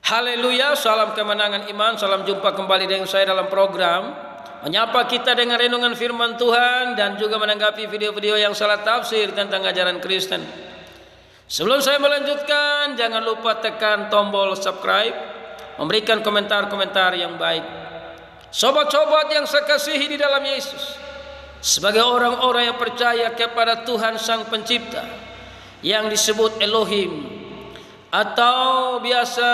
Haleluya, salam kemenangan iman. Salam jumpa kembali dengan saya dalam program menyapa kita dengan renungan firman Tuhan dan juga menanggapi video-video yang salah tafsir tentang ajaran Kristen. Sebelum saya melanjutkan, jangan lupa tekan tombol subscribe, memberikan komentar-komentar yang baik. Sobat-sobat yang saya kasihi di dalam Yesus, sebagai orang-orang yang percaya kepada Tuhan Sang Pencipta yang disebut Elohim atau biasa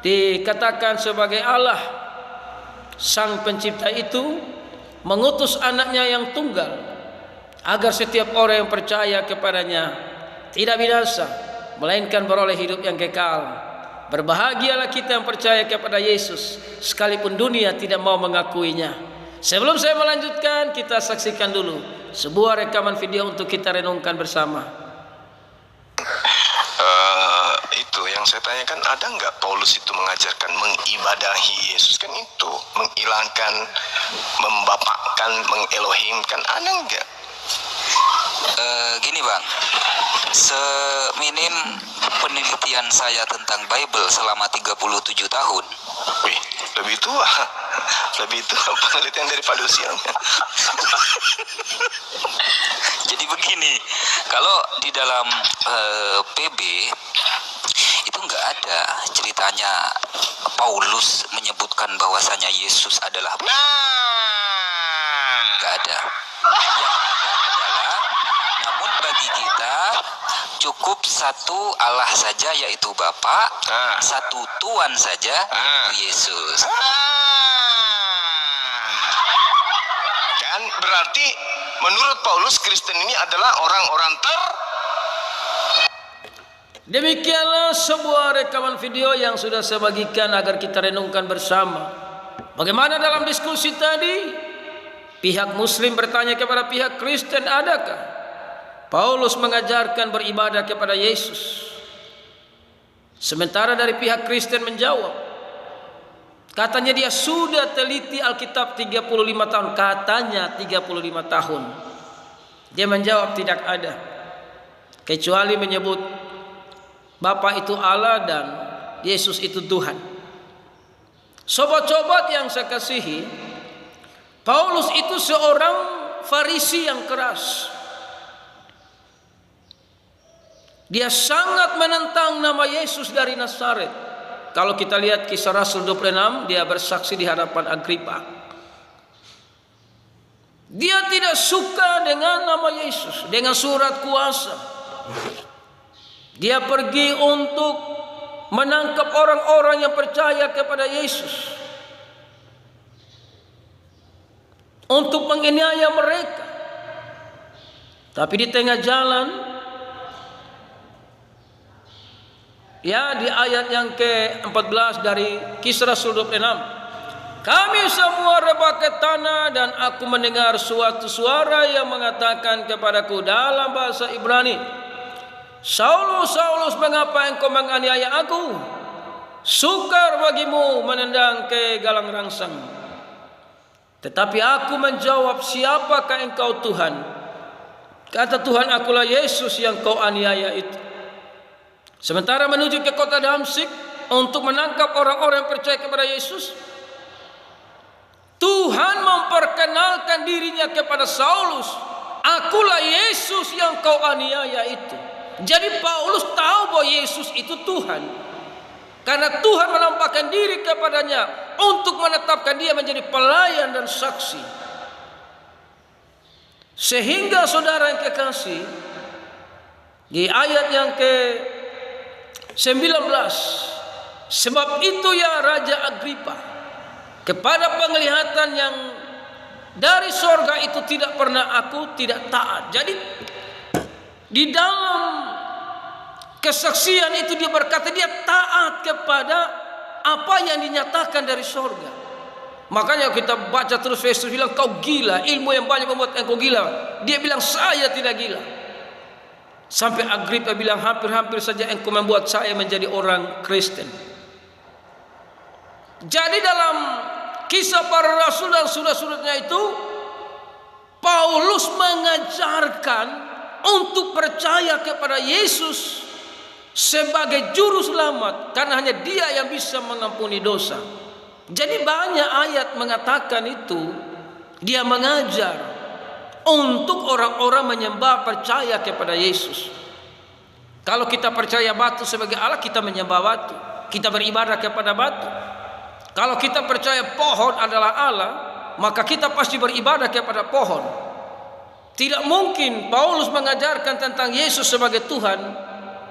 dikatakan sebagai Allah, Sang Pencipta itu mengutus anaknya yang tunggal agar setiap orang yang percaya kepadanya tidak binasa, melainkan beroleh hidup yang kekal. Berbahagialah kita yang percaya kepada Yesus, sekalipun dunia tidak mau mengakuinya. Sebelum saya melanjutkan, kita saksikan dulu sebuah rekaman video untuk kita renungkan bersama. Itu yang saya tanyakan, ada nggak Paulus itu mengajarkan mengibadahi Yesus? Kan itu menghilangkan, membapakkan, mengelohimkan, ada nggak? Gini bang, seminim penelitian saya tentang Bible selama 37 tahun. Wih, lebih tua penelitian daripada usianya. Jadi begini, kalau di dalam PB itu nggak ada ceritanya Paulus menyebutkan bahwasanya Yesus adalah nggak ada. Yang ada adalah, namun bagi kita cukup satu Allah saja, yaitu Bapa, satu Tuhan saja, yaitu Yesus. Kan berarti menurut Paulus Kristen ini adalah orang-orang Demikianlah sebuah rekaman video yang sudah saya bagikan agar kita renungkan bersama. Bagaimana dalam diskusi tadi, pihak Muslim bertanya kepada pihak Kristen, adakah Paulus mengajarkan beribadah kepada Yesus? Sementara dari pihak Kristen menjawab, katanya dia sudah teliti Alkitab 35 tahun. Katanya 35 tahun. Dia menjawab tidak ada, kecuali menyebut Bapa itu Allah dan Yesus itu Tuhan. Sobat-sobat yang saya kasihi, Paulus itu seorang Farisi yang keras. Dia sangat menentang nama Yesus dari Nazaret. Kalau kita lihat Kisah Rasul 26, dia bersaksi di hadapan Agripa. Dia tidak suka dengan nama Yesus, dengan surat kuasa. Dia pergi untuk menangkap orang-orang yang percaya kepada Yesus, untuk menganiaya mereka. Tapi di tengah jalan, ya, di ayat yang ke-14 dari Kisah Rasul 26, kami semua rebah ke tanah dan aku mendengar suatu suara yang mengatakan kepadaku dalam bahasa Ibrani, Saulus, Saulus, mengapa engkau menganiaya aku? Sukar bagimu menendang ke galang rangsang. Tetapi aku menjawab, siapakah engkau Tuhan? Kata Tuhan, akulah Yesus yang kau aniaya itu. Sementara menuju ke kota Damsyik untuk menangkap orang-orang yang percaya kepada Yesus, Tuhan memperkenalkan dirinya kepada Saulus, akulah Yesus yang kau aniaya itu. Jadi Paulus tahu bahwa Yesus itu Tuhan, karena Tuhan menampakkan diri kepadanya untuk menetapkan dia menjadi pelayan dan saksi. Sehingga saudara yang kekasih, di ayat yang ke-19, sebab itu ya Raja Agripa, kepada penglihatan yang dari sorga itu tidak pernah aku tidak taat. Jadi di dalam kesaksian itu dia berkata dia taat kepada apa yang dinyatakan dari sorga. Makanya kita baca terus Yesus bilang, kau gila, ilmu yang banyak membuat engkau gila. Dia bilang, saya tidak gila. Sampai Agripa bilang, hampir-hampir saja engkau membuat saya menjadi orang Kristen. Jadi dalam Kisah Para Rasul dan surat-suratnya itu, Paulus mengajarkan untuk percaya kepada Yesus sebagai juru selamat, karena hanya Dia yang bisa mengampuni dosa. Jadi banyak ayat mengatakan itu. Dia mengajar untuk orang-orang menyembah, percaya kepada Yesus. Kalau kita percaya batu sebagai Allah, kita menyembah batu, kita beribadah kepada batu. Kalau kita percaya pohon adalah Allah, maka kita pasti beribadah kepada pohon. Tidak mungkin Paulus mengajarkan tentang Yesus sebagai Tuhan.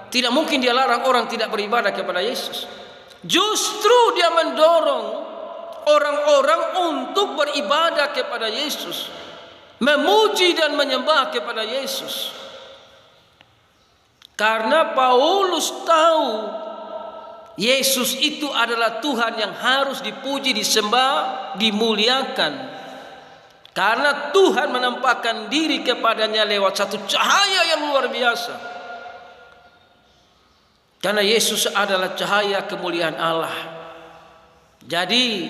Tidak mungkin dia larang orang tidak beribadah kepada Yesus. Justru dia mendorong orang-orang untuk beribadah kepada Yesus, memuji dan menyembah kepada Yesus. Karena Paulus tahu Yesus itu adalah Tuhan yang harus dipuji, disembah, dimuliakan. Karena Tuhan menampakkan diri kepadanya lewat satu cahaya yang luar biasa. Karena Yesus adalah cahaya kemuliaan Allah. Jadi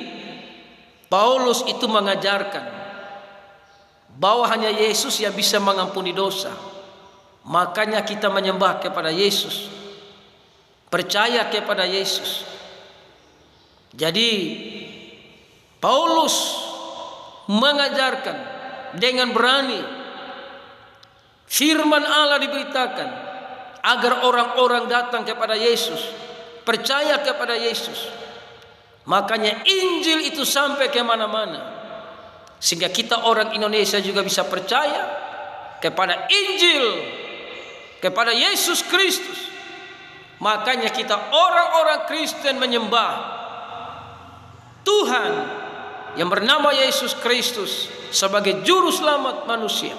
Paulus itu mengajarkan bahwa hanya Yesus yang bisa mengampuni dosa. Makanya kita menyembah kepada Yesus, percaya kepada Yesus. Jadi Paulus mengajarkan dengan berani, firman Allah diberitakan agar orang-orang datang kepada Yesus, percaya kepada Yesus. Makanya Injil itu sampai ke mana-mana, sehingga kita orang Indonesia juga bisa percaya kepada Injil, kepada Yesus Kristus. Makanya kita orang-orang Kristen menyembah Tuhan yang bernama Yesus Kristus sebagai juru selamat manusia.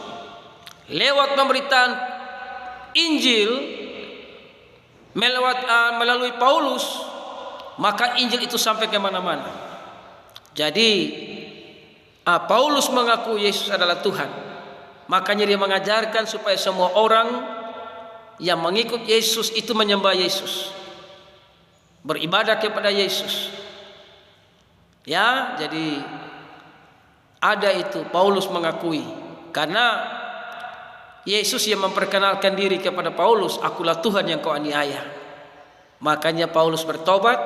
Lewat pemberitaan Injil melalui Paulus, maka Injil itu sampai ke mana-mana. Jadi Paulus mengaku Yesus adalah Tuhan. Makanya dia mengajarkan supaya semua orang yang mengikut Yesus itu menyembah Yesus, beribadah kepada Yesus. Ya, jadi ada itu Paulus mengakui, karena Yesus yang memperkenalkan diri kepada Paulus, akulah Tuhan yang kau aniaya. Makanya Paulus bertobat,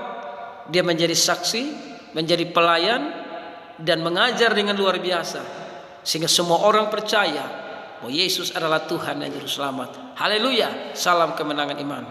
dia menjadi saksi, menjadi pelayan, dan mengajar dengan luar biasa, sehingga semua orang percaya bahwa Yesus adalah Tuhan dan Juru Selamat. Haleluya, salam kemenangan iman.